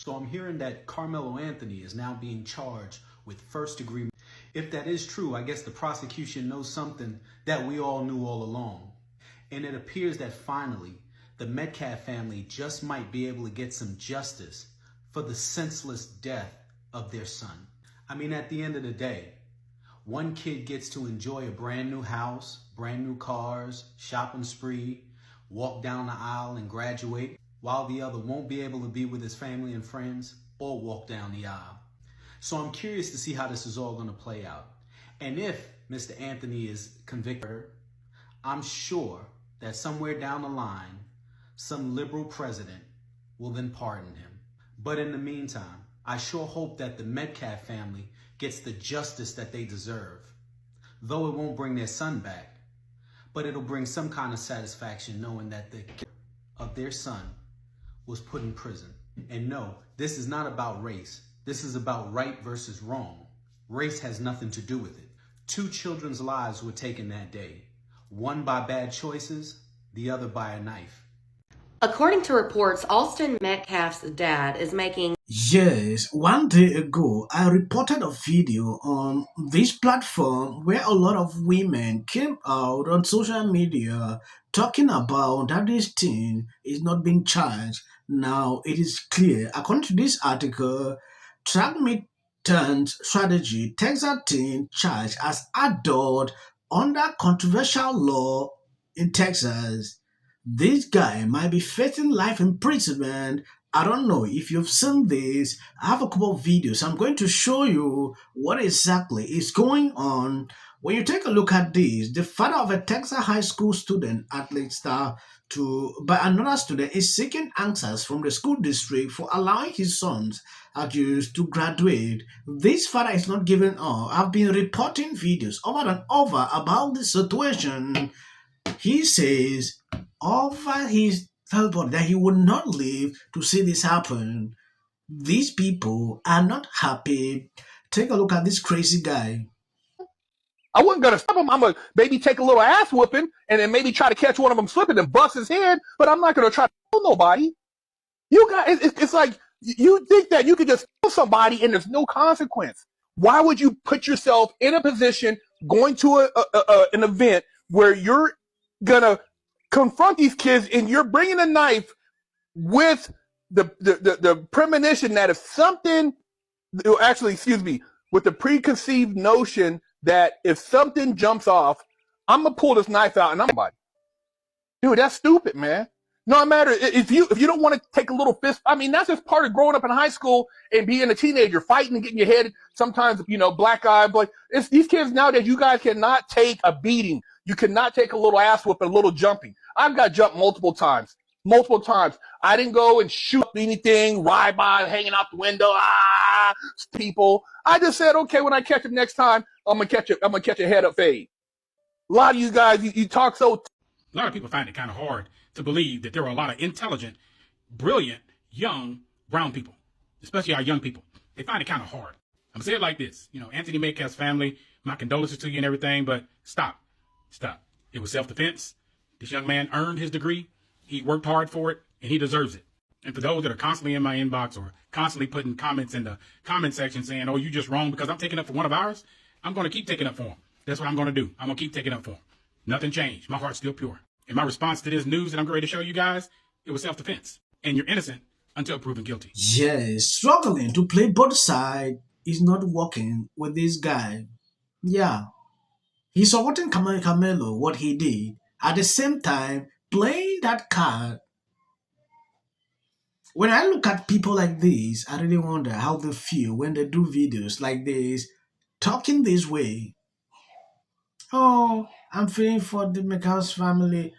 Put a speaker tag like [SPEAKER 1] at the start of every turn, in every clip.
[SPEAKER 1] So I'm hearing that Karmelo Anthony is now being charged with first-degree. If that is true, I guess the prosecution knows something that we all knew all along. And it appears that finally, the Metcalf family just might be able to get some justice for the senseless death of their son. I mean, at the end of the day, one kid gets to enjoy a brand new house, brand new cars, shopping spree, walk down the aisle and graduate, while the other won't be able to be with his family and friends or walk down the aisle. So I'm curious to see how this is all going to play out. And if Mr. Anthony is convicted, I'm sure that somewhere down the line, some liberal president will then pardon him. But in the meantime, I sure hope that the Metcalf family gets the justice that they deserve. Though it won't bring their son back, but it'll bring some kind of satisfaction knowing that the killer of their son was put in prison. And no, this is not about race. This is about right versus wrong. Race has nothing to do with it. 2 children's lives were taken that day. One by bad choices, the other by a knife.
[SPEAKER 2] According to reports, Austin Metcalf's dad is making...
[SPEAKER 3] Yes, one day ago, I reported a video on this platform where a lot of women came out on social media talking about that this teen is not being charged. Now, it is clear, according to this article, Track Militant Strategy takes a teen charged as adult under controversial law in Texas. This guy might be facing life imprisonment. I don't know if you've seen this. I have a couple of videos. I'm going to show you what exactly is going on. When you take a look at this, the father of a Texas high school student athlete star by another student is seeking answers from the school district for allowing his sons accused to graduate. This father is not giving up. I've been reporting videos over and over about this situation. He says over his body that he would not live to see this happen. These people are not happy. Take a look at this crazy guy.
[SPEAKER 4] I wasn't gonna stop him. I'm gonna maybe take a little ass whooping and then maybe try to catch one of them slipping and bust his head, but I'm not gonna try to kill nobody. You guys, it's like you think that you could just kill somebody and there's no consequence. Why would you put yourself in a position going to an event where you're gonna confront these kids and you're bringing a knife with the premonition that if something, actually, excuse me, with the preconceived notion that if something jumps off, I'm gonna pull this knife out and I'm somebody. Dude, that's stupid, man. No matter if you don't want to take a little fist. I mean, that's just part of growing up in high school and being a teenager, fighting and getting your head sometimes, black eye. But it's these kids nowadays. You guys cannot take a beating. You cannot take a little ass whooping, a little jumping. I've got jumped multiple times. Multiple times. I didn't go and shoot anything, ride by, hanging out the window, people. I just said, okay, when I catch him next time, I'm gonna catch a head up fade. A lot of you guys, you talk so.
[SPEAKER 5] A lot of people find it kind of hard to believe that there are a lot of intelligent, brilliant, young brown people, especially our young people. They find it kind of hard. I'm gonna say it like this, Anthony Metcalf's family, my condolences to you and everything, but stop. It was self-defense. This young man earned his degree. He worked hard for it, and he deserves it. And for those that are constantly in my inbox or constantly putting comments in the comment section saying, oh, you just wrong because I'm taking up for one of ours, I'm going to keep taking up for him. That's what I'm going to do. I'm going to keep taking up for him. Nothing changed. My heart's still pure. And my response to this news that I'm going to show you guys, it was self-defense. And you're innocent until proven guilty.
[SPEAKER 3] Yes, struggling to play both sides is not working with this guy. Yeah. He's supporting Karmelo, what he did. At the same time, playing that card. When I look at people like this, I really wonder how they feel when they do videos like this, talking this way. Oh, I'm feeling for the Metcalf family.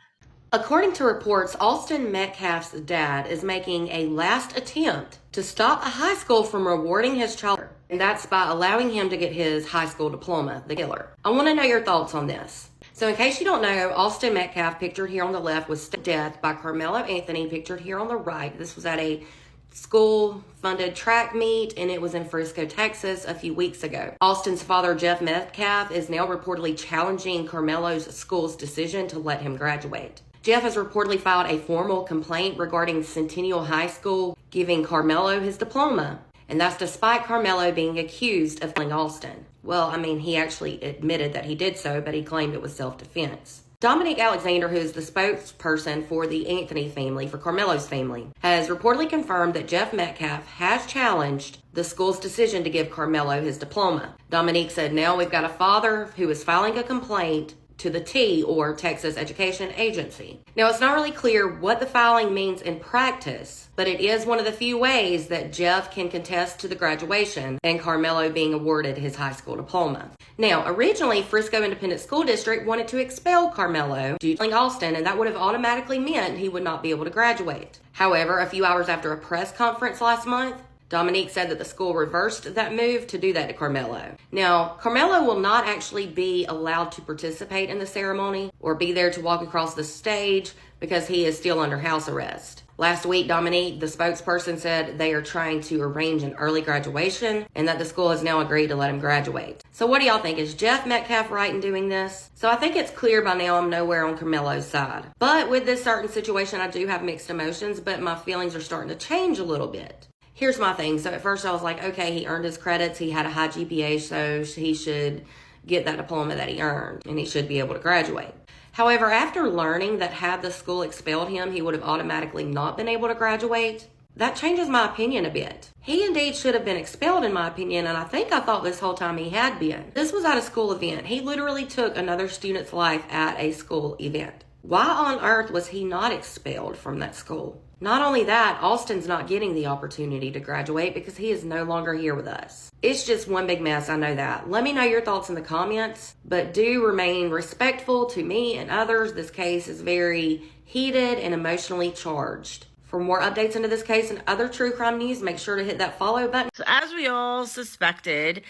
[SPEAKER 2] According to reports, Austin Metcalf's dad is making a last attempt to stop a high school from rewarding his child, and that's by allowing him to get his high school diploma, the killer. I want to know your thoughts on this. So in case you don't know, Austin Metcalf, pictured here on the left, was death by Karmelo Anthony, pictured here on the right. This was at a school-funded track meet, and it was in Frisco, Texas a few weeks ago. Austin's father, Jeff Metcalf, is now reportedly challenging Karmelo's school's decision to let him graduate. Jeff has reportedly filed a formal complaint regarding Centennial High School giving Karmelo his diploma, and that's despite Karmelo being accused of killing Alston. Well, I mean, he actually admitted that he did so, but he claimed it was self-defense. Dominique Alexander, who is the spokesperson for the Anthony family, for Karmelo's family, has reportedly confirmed that Jeff Metcalf has challenged the school's decision to give Karmelo his diploma. Dominique said, now we've got a father who is filing a complaint to the T, or Texas Education Agency. Now, it's not really clear what the filing means in practice, but it is one of the few ways that Jeff can contest to the graduation and Karmelo being awarded his high school diploma. Now, originally, Frisco Independent School District wanted to expel Karmelo due to killing Alston, and that would have automatically meant he would not be able to graduate. However, a few hours after a press conference last month, Dominique said that the school reversed that move to do that to Karmelo. Now, Karmelo will not actually be allowed to participate in the ceremony or be there to walk across the stage because he is still under house arrest. Last week, Dominique, the spokesperson, said they are trying to arrange an early graduation and that the school has now agreed to let him graduate. So what do y'all think? Is Jeff Metcalf right in doing this? So I think it's clear by now I'm nowhere on Karmelo's side. But with this certain situation, I do have mixed emotions, but my feelings are starting to change a little bit. Here's my thing. So at first I was like, okay, he earned his credits. He had a high GPA, so he should get that diploma that he earned and he should be able to graduate. However, after learning that had the school expelled him, he would have automatically not been able to graduate, that changes my opinion a bit. He indeed should have been expelled in my opinion, and I thought this whole time he had been. This was at a school event. He literally took another student's life at a school event. Why on earth was he not expelled from that school? Not only that, Alston's not getting the opportunity to graduate because he is no longer here with us. It's just one big mess, I know that. Let me know your thoughts in the comments, but do remain respectful to me and others. This case is very heated and emotionally charged. For more updates into this case and other true crime news, make sure to hit that follow button.
[SPEAKER 6] So as we all suspected,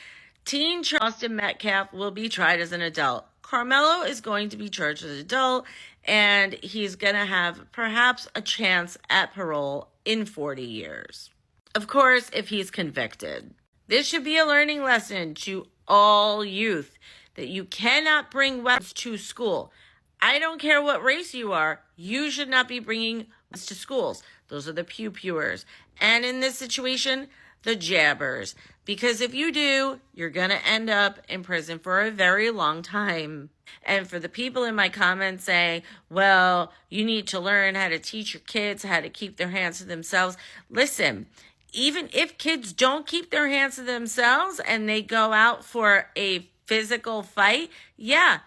[SPEAKER 6] teen Austin Metcalf will be tried as an adult. Karmelo is going to be charged as an adult, and he's going to have perhaps a chance at parole in 40 years. Of course, if he's convicted. This should be a learning lesson to all youth that you cannot bring weapons to school. I don't care what race you are, you should not be bringing weapons to schools. Those are the pew-pewers. And in this situation, the jabbers. Because if you do, you're going to end up in prison for a very long time. And for the people in my comments saying, well, you need to learn how to teach your kids how to keep their hands to themselves. Listen, even if kids don't keep their hands to themselves and they go out for a physical fight, yeah,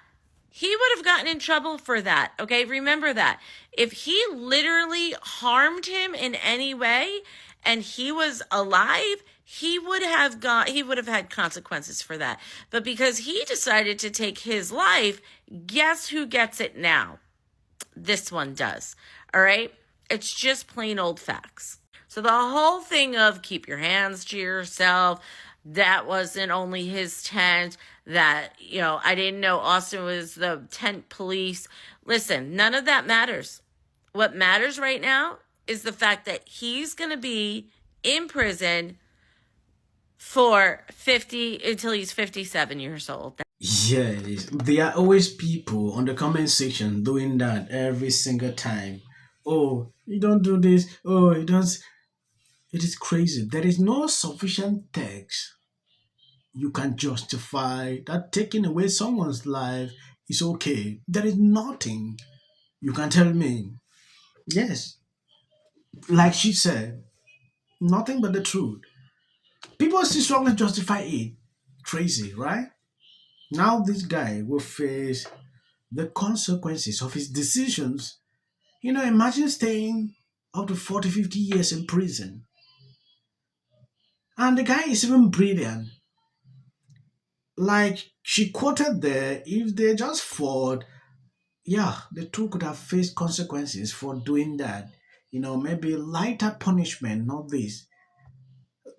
[SPEAKER 6] he would have gotten in trouble for that. Okay, remember that. If he literally harmed him in any way and he was alive, he would have had consequences for that. But because he decided to take his life, guess who gets it now? This one does. All right? It's just plain old facts. So the whole thing of keep your hands to yourself, that wasn't only his tent, that, I didn't know Austin was the tent police. Listen, none of that matters. What matters right now is the fact that he's going to be in prison for 50 until he's 57 years old.
[SPEAKER 3] Yes, there are always people on the comment section doing that every single time. Oh, you don't do this. Oh, you don't. It is crazy. There is no sufficient text you can justify that taking away someone's life is okay. There is nothing you can tell me. Yes, like she said, nothing but the truth. People still strongly justify it. Crazy, right? Now this guy will face the consequences of his decisions. Imagine staying up to 40, 50 years in prison. And the guy is even brilliant. Like she quoted there, if they just fought, yeah, the two could have faced consequences for doing that. Maybe lighter punishment, not this.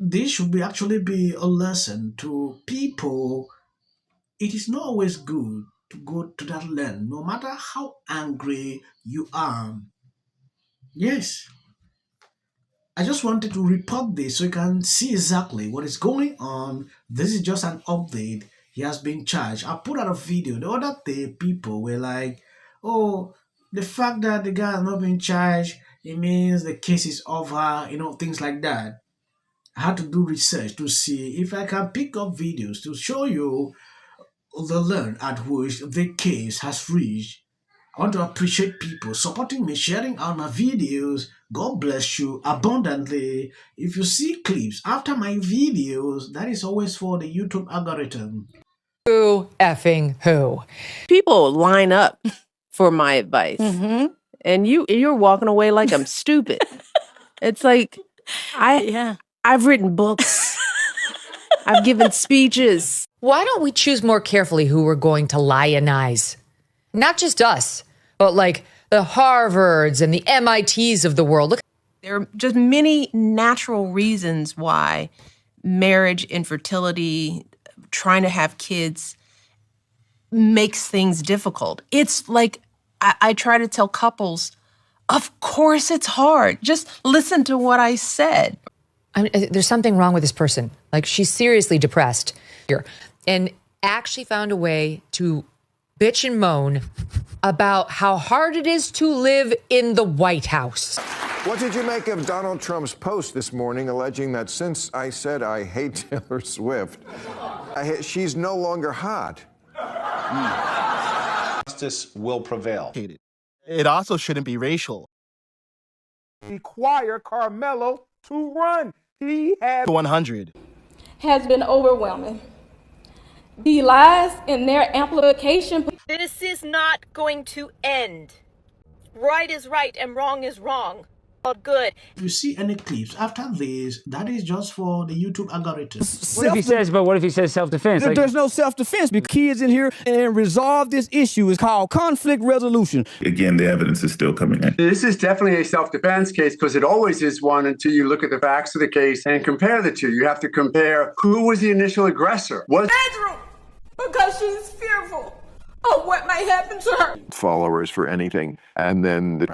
[SPEAKER 3] This should be actually be a lesson to people. It is not always good to go to that length, no matter how angry you are. Yes, I just wanted to report this so you can see exactly what is going on. This is just an update. He has been charged. I put out a video. The other day, people were like, oh, The fact that the guy has not been charged, it means the case is over, things like that. I had to do research to see if I can pick up videos to show you the length at which the case has reached. I want to appreciate people supporting me, sharing out my videos. God bless you abundantly. If you see clips after my videos, that is always for the YouTube algorithm.
[SPEAKER 7] Who effing who?
[SPEAKER 8] People line up for my advice, and you're walking away like I'm stupid. It's like I've written books, I've given speeches.
[SPEAKER 7] Why don't we choose more carefully who we're going to lionize? Not just us, but like the Harvards and the MITs of the world. Look,
[SPEAKER 8] There are just many natural reasons why marriage, infertility, trying to have kids makes things difficult. It's like I try to tell couples, of course it's hard. Just listen to what I said.
[SPEAKER 7] there's something wrong with this person. Like, she's seriously depressed here, and actually found a way to bitch and moan about how hard it is to live in the White House.
[SPEAKER 9] What did you make of Donald Trump's post this morning alleging that since I said I hate Taylor Swift, she's no longer hot?
[SPEAKER 10] Justice will prevail.
[SPEAKER 11] It also shouldn't be racial.
[SPEAKER 4] Require Karmelo to run. He had
[SPEAKER 11] 100.
[SPEAKER 12] Has been overwhelming. The lies in their amplification.
[SPEAKER 13] This is not going to end. Right is right and wrong is wrong. All good.
[SPEAKER 3] If you see any clips after this, that is just for the YouTube algorithm.
[SPEAKER 14] What if he says self-defense? There's no self-defense because kids in here and resolve this issue is called conflict resolution.
[SPEAKER 15] Again, the evidence is still coming in.
[SPEAKER 16] This is definitely a self-defense case because it always is one until you look at the facts of the case and compare the two. You have to compare who was the initial aggressor.
[SPEAKER 12] Bedroom, because she's fearful of what might happen to her.
[SPEAKER 9] Followers for anything, and then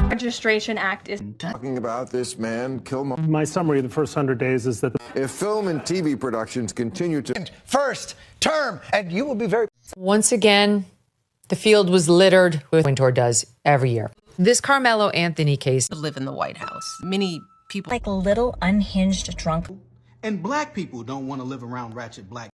[SPEAKER 12] Registration Act is
[SPEAKER 9] talking about this man, Killmonger.
[SPEAKER 17] My summary of the first 100 days is that
[SPEAKER 9] if film and TV productions continue to
[SPEAKER 18] first term, and you will be very.
[SPEAKER 7] Once again, the field was littered with Wintour does every year. This Karmelo Anthony case.
[SPEAKER 8] Live in the White House. Many people
[SPEAKER 19] like a little unhinged drunk.
[SPEAKER 1] And black people don't want to live around ratchet black